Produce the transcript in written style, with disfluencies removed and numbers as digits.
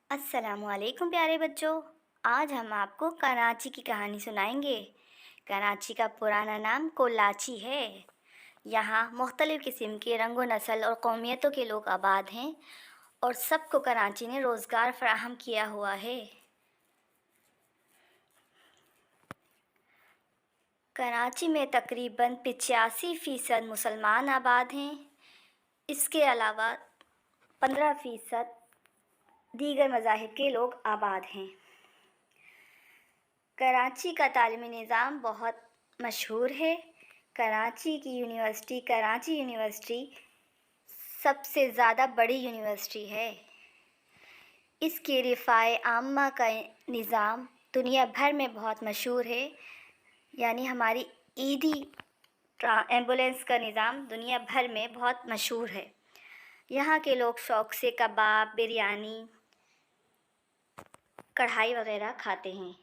अस्सलाम वालेकुम प्यारे बच्चों। आज हम आपको कराची की कहानी सुनाएंगे। कराची का पुराना नाम कोलाची है। यहाँ मुख्तलिफ़ किस्म के रंग व नस्ल और कौमियतों के लोग आबाद हैं और सबको कराची ने रोज़गार फराहम किया हुआ है। कराची में तकरीबन 85% मुसलमान आबाद हैं। इसके अलावा 15% दीगर मज़ाहिब के लोग आबाद हैं। कराची का तालीमी निज़ाम बहुत मशहूर है। कराची की यूनिवर्सिटी कराची यूनिवर्सिटी सबसे ज़्यादा बड़ी यूनिवर्सिटी है। इसके रिफ़ाए आम्मा का निज़ाम दुनिया भर में बहुत मशहूर है। यानी हमारी ईदी एम्बुलेंस का निज़ाम दुनिया भर में बहुत मशहूर है। यहाँ के लोग शौक़ से कबाब, बिरयानी, कढ़ाई वगैरह खाते हैं।